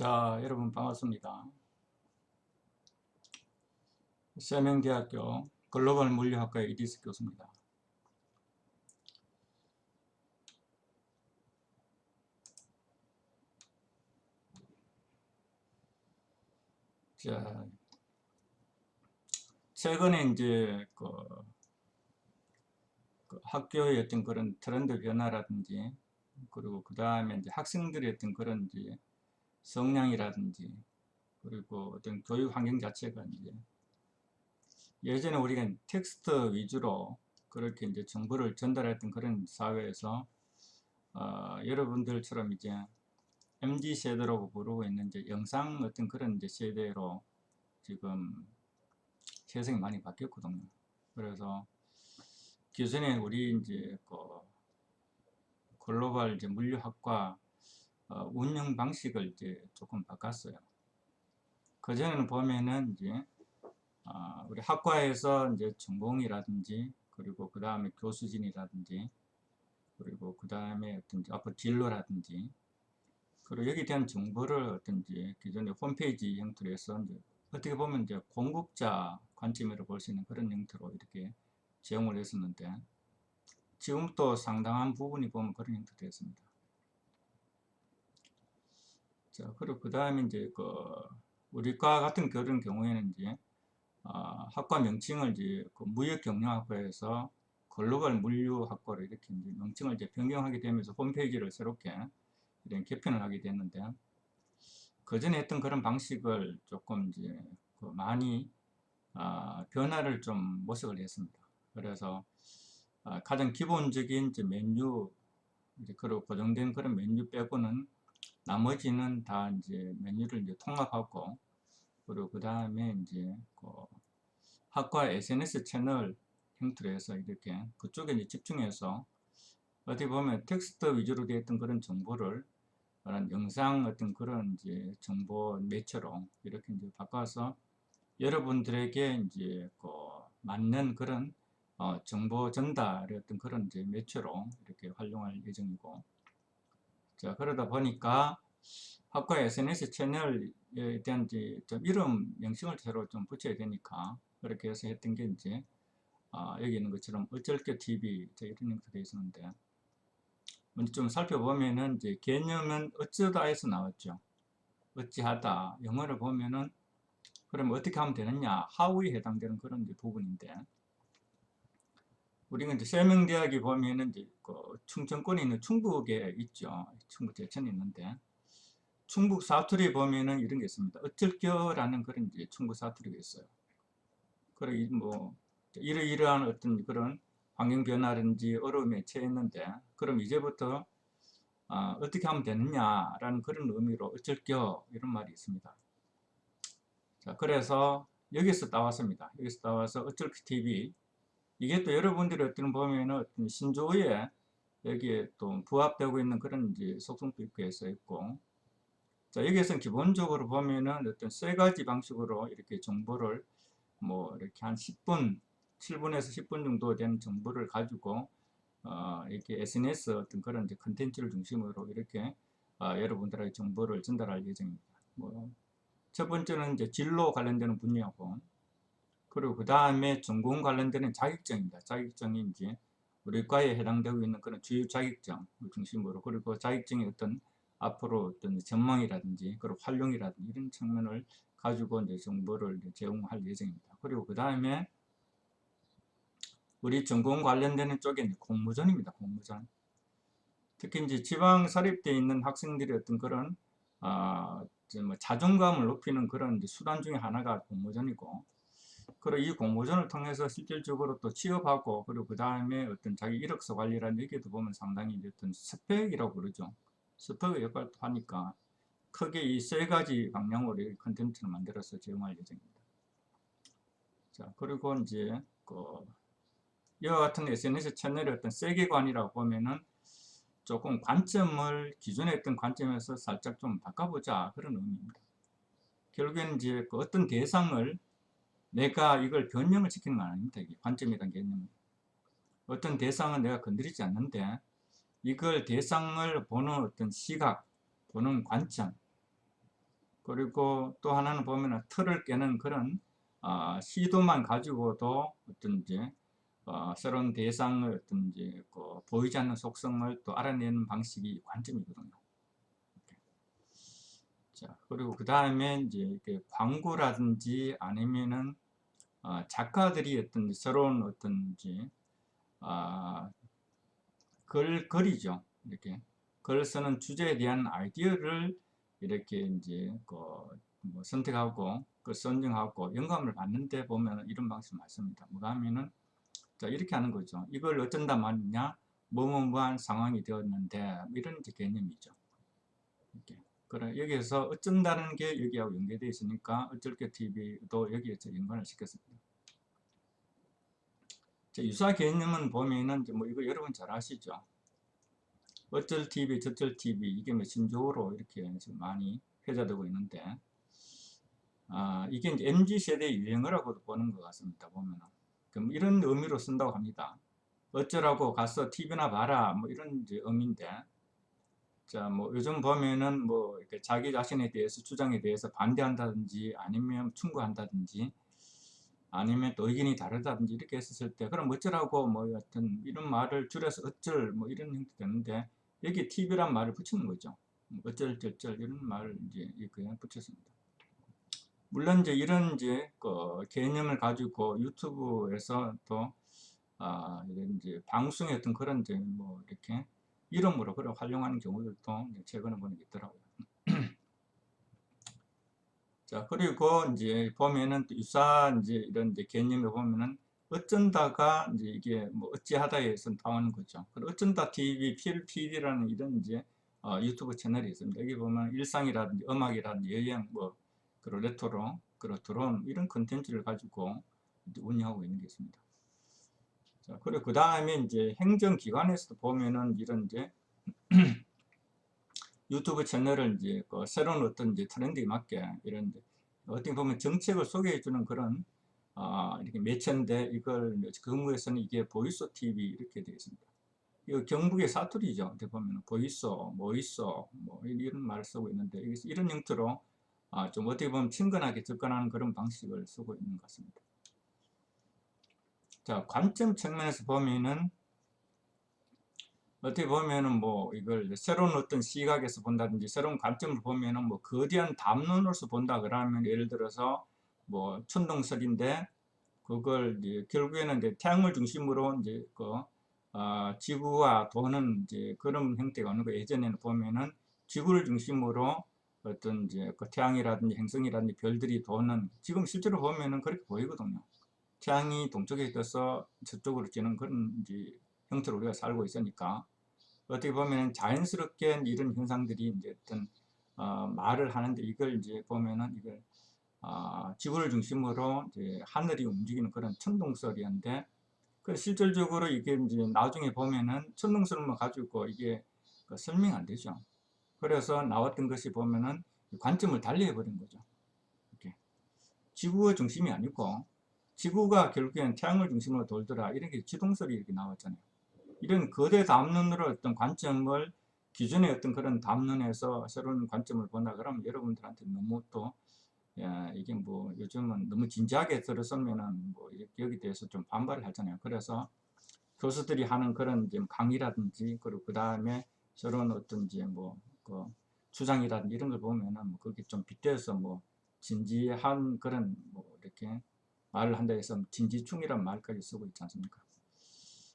자, 여러분 반갑습니다. 세명대학교 글로벌 물리학과의 이디스 교수입니다. 자, 최근에 이제 그 학교의 어떤 그런 트렌드 변화라든지, 그리고 그 다음에 이제 학생들의 어떤 그런 이제 성향이라든지, 그리고 어떤 교육 환경 자체가 이제 예전에 우리가 텍스트 위주로 그렇게 이제 정보를 전달했던 그런 사회에서 여러분들처럼 이제 MZ 세대라고 부르고 있는 이제 영상 어떤 그런 이제 세대로 지금 세상이 많이 바뀌었거든요. 그래서 기존에 우리 이제 글로벌 이제 물리학과 운영 방식을 이제 조금 바꿨어요. 그전에는 보면은 이제 우리 학과에서 이제 전공이라든지, 그리고 그 다음에 교수진이라든지, 그리고 그 다음에 어떤 앞으로 진로라든지, 그리고 여기에 대한 정보를 어떤지 기존의 홈페이지 형태로 해서 이제 어떻게 보면 이제 공급자 관점으로 볼 수 있는 그런 형태로 이렇게 제공을 했었는데, 지금 또 상당한 부분이 보면 그런 형태로 됐습니다. 자, 그리고 그 다음에 이제 우리과 같은 그런 경우에는 이제 학과 명칭을 이제 무역경영학과에서 글로벌 물류학과로 이렇게 이제 명칭을 이제 변경하게 되면서 홈페이지를 새롭게 이런 개편을 하게 됐는데, 그전에 했던 그런 방식을 조금 이제 많이 변화를 좀 모색을 했습니다. 그래서 가장 기본적인 이제 메뉴, 이제 그리고 고정된 그런 메뉴 빼고는 나머지는 다 이제 메뉴를 이제 통합하고, 그리고 그 다음에 이제 학과 SNS 채널 형태로 해서 이렇게 그쪽에 이제 집중해서 어떻게 보면 텍스트 위주로 되어 있던 그런 정보를 영상 어떤 그런 이제 정보 매체로 이렇게 이제 바꿔서 여러분들에게 이제 맞는 그런 정보 전달의 어떤 그런 이제 매체로 이렇게 활용할 예정이고, 자, 그러다 보니까 학과 SNS 채널에 대한 이제 좀 이름 명칭을 새로 좀 붙여야 되니까 그렇게 해서 했던 게 이제 여기 있는 것처럼 어쩔게 TV 이런 형태로 되어 있었는데, 먼저 좀 살펴보면은 이제 개념은 어쩌다에서 나왔죠. 어찌하다 영어를 보면은 그럼 어떻게 하면 되느냐, how에 해당되는 그런 이제 부분인데, 우리가 이제 세명대학이 보면은 이제 충청권에 있는 충북에 있죠. 충북 제천에 있는데, 충북 사투리 보면은 이런 게 있습니다. 어쩔겨라는 그런 이제 충북 사투리가 있어요. 그리고 뭐 이러이러한 어떤 그런 환경 변화든지 어려움에 처했는데, 그럼 이제부터 어떻게 하면 되느냐라는 그런 의미로 어쩔겨 이런 말이 있습니다. 자, 그래서 여기서 따왔습니다. 여기서 따와서 어쩔겨 TV, 이게 또 여러분들이 어떤 보면은 어떤 신조어에 여기에 또 부합되고 있는 그런 이제 속성도 있고 해서 있고, 자, 여기에서는 기본적으로 보면은 어떤 세 가지 방식으로 이렇게 정보를 뭐 이렇게 한 10분, 7분에서 10분 정도 되는 정보를 가지고 이렇게 SNS 어떤 그런 이제 컨텐츠를 중심으로 이렇게 여러분들에게 정보를 전달할 예정입니다. 뭐 첫 번째는 이제 진로 관련되는 분야고, 그리고 그 다음에 전공 관련되는 자격증입니다. 자격증이 이제 우리 과에 해당되고 있는 그런 주요 자격증을 중심으로, 그리고 자격증의 어떤 앞으로 어떤 전망이라든지 그리고 활용이라든지 이런 측면을 가지고 이제 정보를 이제 제공할 예정입니다. 그리고 그 다음에 우리 전공 관련되는 쪽에 이제 공모전입니다. 공모전. 특히 이제 지방 사립대에 있는 학생들이 어떤 그런 뭐 자존감을 높이는 그런 이제 수단 중에 하나가 공모전이고, 그리고 이 공모전을 통해서 실질적으로 또 취업하고, 그리고 그 다음에 어떤 자기 이력서 관리라는 얘기도 보면 상당히 어떤 스펙이라고 그러죠. 스펙의 역할도 하니까 크게 이 세 가지 방향으로 컨텐츠를 만들어서 제공할 예정입니다. 자, 그리고 이제 이와 같은 SNS 채널의 어떤 세계관이라고 보면은 조금 관점을 기존에 했던 관점에서 살짝 좀 바꿔보자 그런 의미입니다. 결국에는 이제 어떤 대상을 내가 이걸 변형을 시키는 건 아닙니다. 이게 관점이라는 개념은. 어떤 대상은 내가 건드리지 않는데, 이걸 대상을 보는 어떤 시각, 보는 관점, 그리고 또 하나는 보면은 틀을 깨는 그런 시도만 가지고도 어떤지 새로운 대상을 어떤지 보이지 않는 속성을 또 알아내는 방식이 관점이거든요. 자, 그리고 그 다음에 이제 이렇게 광고라든지 아니면은 작가들이 어떤 새로운 어떤지 글이죠. 이렇게 글 쓰는 주제에 대한 아이디어를 이렇게 이제 뭐 선택하고 선정하고 영감을 받는데 보면 이런 방식 맞습니다. 뭐가 하면은 자 이렇게 하는 거죠. 이걸 어쩐다 말이냐 뭐뭐뭐한 상황이 되었는데 이런 이제 개념이죠. 이렇게. 그래 여기에서 어쩐다는 게 여기하고 연계되어 있으니까 어쩔게 TV도 여기에서 연관을 시켰습니다. 자, 유사 개념은 보면은 뭐 이거 여러분 잘 아시죠? 어쩔 TV, 저쩔 TV 이게 뭐 신조어로 이렇게 지금 많이 회자되고 있는데 이게 이제 MZ 세대의 유행어라고도 보는 것 같습니다. 보면은 그럼 이런 의미로 쓴다고 합니다. 어쩌라고 가서 TV나 봐라 뭐 이런 이제 의미인데 자 뭐 요즘 보면은 뭐 이렇게 자기 자신에 대해서 주장에 대해서 반대한다든지 아니면 충고한다든지 아니면 또 의견이 다르다든지 이렇게 했었을 때 그럼 어쩌라고 뭐 여튼 이런 말을 줄여서 어쩔 뭐 이런 형태 되는데 여기 TV란 말을 붙이는 거죠. 어쩔 저쩔 이런 말을 이제 그냥 붙였습니다. 물론 이제 이런 이제 개념을 가지고 유튜브에서 또 이런 이제 방송의 어떤 그런 이제 뭐 이렇게 이름으로 그런 활용하는 경우들도 최근에 보는 게 있더라고요. 자, 그리고 이제 보면은 또 유사한 이제 이런 이제 개념을 보면은 어쩐다가 이제 이게 뭐 어찌하다에서 나오는 거죠. 그리고 어쩐다 TV, PLPD라는 이런 이제 유튜브 채널이 있습니다. 여기 보면 일상이라든지 음악이라든지 여행 뭐 그리고 레트로 그리고 드론 이런 컨텐츠를 가지고 이제 운영하고 있는 게 있습니다. 자, 그리고 그 다음에 이제 행정기관에서도 보면은 이런 이제 유튜브 채널을 이제 새로운 어떤 이제 트렌드에 맞게 이런 이제 어떻게 보면 정책을 소개해주는 그런 이렇게 매체인데 이걸 경북에서는 이게 보이소 TV 이렇게 되어 있습니다. 이거 경북의 사투리죠. 어떻게 보면 보이소, 뭐 있어, 뭐 이런 말을 쓰고 있는데 이런 형태로 좀 어떻게 보면 친근하게 접근하는 그런 방식을 쓰고 있는 것 같습니다. 자, 관점 측면에서 보면은 어떻게 보면은 뭐 이걸 새로운 어떤 시각에서 본다든지 새로운 관점을 보면은 뭐 거대한 담론으로서 본다 그러면 예를 들어서 뭐 천동설인데 그걸 이제 결국에는 이제 태양을 중심으로 이제 지구와 도는 이제 그런 형태가 어느 거 예전에는 보면은 지구를 중심으로 어떤 이제 태양이라든지 행성이라든지 별들이 도는 지금 실제로 보면은 그렇게 보이거든요. 태양이 동쪽에 떠서 저쪽으로 지는 그런 이제 형태로 우리가 살고 있으니까 어떻게 보면 자연스럽게 이런 현상들이 이제 어떤 말을 하는데 이걸 이제 보면은 이걸 지구를 중심으로 이제 하늘이 움직이는 그런 천동설이었는데 그 실질적으로 이게 이제 나중에 보면은 천동설만 가지고 이게 설명 안 되죠. 그래서 나왔던 것이 보면은 관점을 달리 해버린 거죠. 이렇게 지구가 중심이 아니고 지구가 결국엔 태양을 중심으로 돌더라 이런 게 지동설이 이렇게 나왔잖아요. 이런 거대 담론으로 어떤 관점을 기존의 어떤 그런 담론에서 새로운 관점을 본다 그러면 여러분들한테 너무 또 이게 뭐 요즘은 너무 진지하게 들어서면은 뭐 여기 대해서 좀 반발을 하잖아요. 그래서 교수들이 하는 그런 이제 강의라든지 그리고 그 다음에 새로운 어떤 이제 뭐그 주장이라든지 이런 걸 보면은 뭐 그게 좀 빗대서 뭐 진지한 그런 뭐 이렇게 말을 한다 해서 진지충이란 말까지 쓰고 있지 않습니까?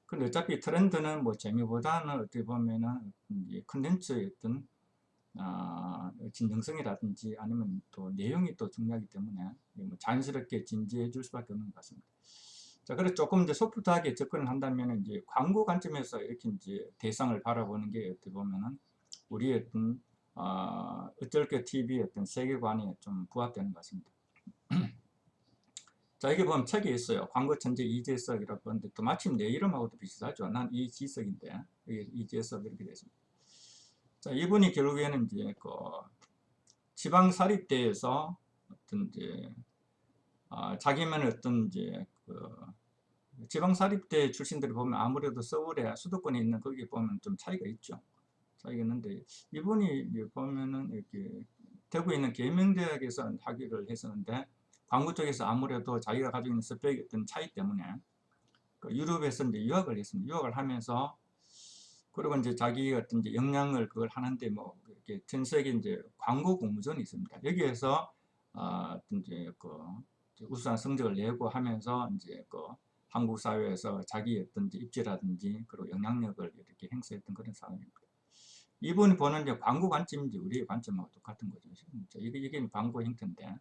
근데 어차피 트렌드는 뭐 재미보다는 어떻게 보면은 이제 컨텐츠의 어떤 진정성이라든지 아니면 또 내용이 또 중요하기 때문에 뭐 자연스럽게 진지해 줄 수밖에 없는 것 같습니다. 자, 그래서 조금 이제 소프트하게 접근을 한다면 이제 광고 관점에서 이렇게 이제 대상을 바라보는 게 어떻게 보면은 우리의 어떤 어쩔게 TV의 어떤 세계관에 좀 부합되는 것 같습니다. 자, 여기 보면 책이 있어요. 광고 천재 이재석이라고 하는데 또 마침 내 이름하고도 비슷하죠. 난 이지석인데 이재석 이렇게 됐습니다. 자, 이분이 결국에는 이제 지방사립대에서 어떤 이제 자기만의 어떤 이제 지방사립대 출신들이 보면 아무래도 서울에 수도권에 있는 거기에 보면 좀 차이가 있죠. 차이가 있는데 이분이 보면은 이렇게 대구에 있는 계명대학에서 학위를 했었는데 광고 쪽에서 아무래도 자기가 가지고 있는 스펙의 어떤 차이 때문에 그 유럽에서 이제 유학을 했습니다. 유학을 하면서 그리고 이제 자기 어떤 이제 역량을 그걸 하는데 뭐 이렇게 전 세계 이제 광고 공모전이 있습니다. 여기에서 어떤 이제 그 우수한 성적을 내고 하면서 이제 그 한국 사회에서 자기 어떤 이제 입지라든지 그리고 영향력을 이렇게 행사했던 그런 사람입니다. 이분이 보는 이제 광고 관점인지 우리의 관점하고 똑같은 거죠. 이게 광고 형태인데.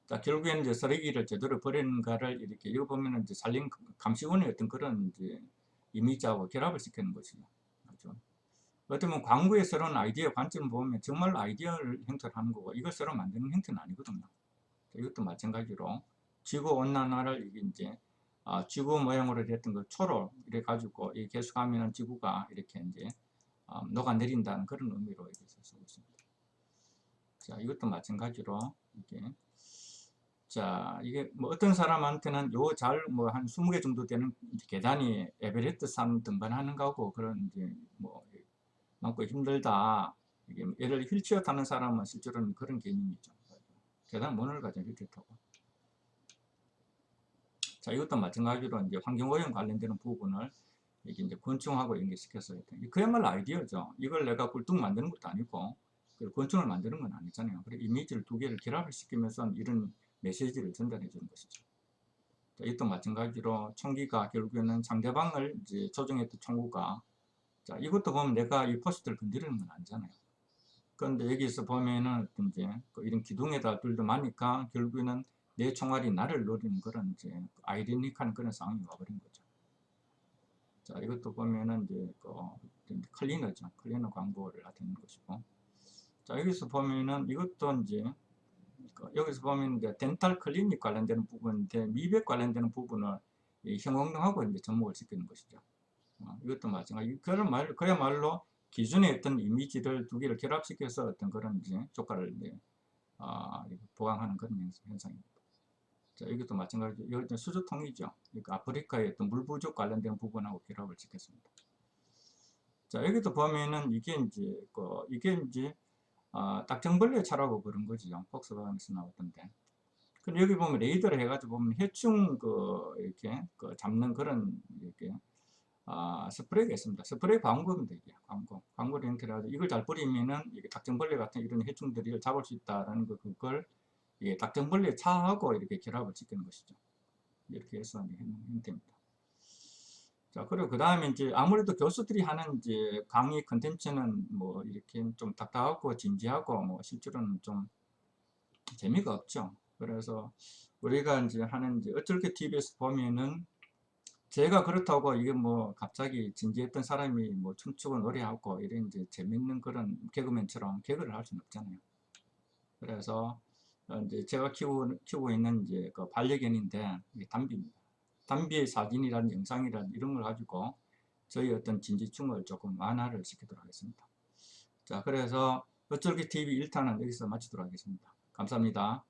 자, 결국에는 이제 쓰레기를 제대로 버리는가를 이렇게 이거 보면은 이제 산림 감시원의 어떤 그런 이제 이미지하고 결합을 시키는 것이죠. 그렇죠? 어떻게 보면 광고의 새로운 아이디어 관점을 보면 정말로 아이디어를 형태로 하는 거고 이걸 새로 만드는 형태는 아니거든요. 이것도 마찬가지로 지구 온난화를 이게 이제 지구 모양으로 됐던 그 초를 이래 가지고 이 계속하면 지구가 이렇게 이제 녹아내린다는 그런 의미로 이렇게 쓰고 있습니다. 자, 이것도 마찬가지로 이게 자, 이게 뭐 어떤 사람한테는 요 잘 뭐 한 20개 정도 되는 계단이 에베레스트 산 등반하는 거고 그런 이제 뭐 많고 힘들다. 이게 예를 휠체어 타는 사람은 실제로는 그런 개념이죠. 계단 못 올라가죠, 휠체어 타고. 자, 이것도 마찬가지로 이제 환경오염 관련되는 부분을 이게 이제 곤충하고 연계시켜서 그야말로 아이디어죠. 이걸 내가 굴뚝 만드는 것도 아니고 곤충을 만드는 건 아니잖아요. 그래 이미지를 두 개를 결합을 시키면서 이런 메시지를 전달해 주는 것이죠. 자, 이것도 마찬가지로 총기가 결국에는 상대방을 이제 조종했던 총구가 자, 이것도 보면 내가 이 포스트를 건드리는 건 아니잖아요. 그런데 여기서 보면은 이제 이런 기둥에다 둘도 마니까 결국에는 내 총알이 나를 노리는 그런 이제 아이러니한 그런 상황이 와버린 거죠. 자, 이것도 보면은 이제 클리너죠. 클리너 광고를 나타내는 것이고. 자, 여기서 보면은 이것도 이제 여기서 보면 이제 덴탈 클리닉 관련되는 부분인데 미백 관련되는 부분을 형용하고 이제 접목을 시키는 것이죠. 이것도 마찬가지. 그야말로 기존의 어떤 이미지를 두 개를 결합시켜서 어떤 그런 이제 효과를 이제 보강하는 그런 현상입니다. 자, 이것도 마찬가지로 이것도 수조통이죠. 그러니까 아프리카의 어떤 물 부족 관련된 부분하고 결합을 시켰습니다. 자, 여기도 보면은 이게 이제 딱정벌레 차라고 그런 거지요. 폭스바겐에서 나왔던데. 근데 여기 보면 레이더를 해가지고 보면 해충 이렇게 잡는 그런 이렇게 스프레이가 있습니다. 스프레이 광고입니다. 이게 광고를 형태로 해서 이걸 잘 뿌리면은 이게 닭정벌레 같은 이런 해충들이 잡을 수 있다라는 그걸 이게 닭정벌레 차하고 이렇게 결합을 시키는 것이죠. 이렇게 해서 형태입니다. 자, 그리고 그 다음에 이제 아무래도 교수들이 하는 이제 강의 컨텐츠는 뭐 이렇게 좀 딱딱하고 진지하고 뭐 실제로는 좀 재미가 없죠. 그래서 우리가 이제 하는 이제 어쩔게 TV에서 보면은 제가 그렇다고 이게 뭐 갑자기 진지했던 사람이 뭐 춤추고 노래하고 이런 이제 재밌는 그런 개그맨처럼 개그를 할 수는 없잖아요. 그래서 이제 제가 키우고 있는 이제 그 반려견인데 이게 담비입니다. 담비의 사진이란 영상이란 이런 걸 가지고 저희 어떤 진지충을 조금 완화를 시키도록 하겠습니다. 자, 그래서 어쩔게 TV 1탄은 여기서 마치도록 하겠습니다. 감사합니다.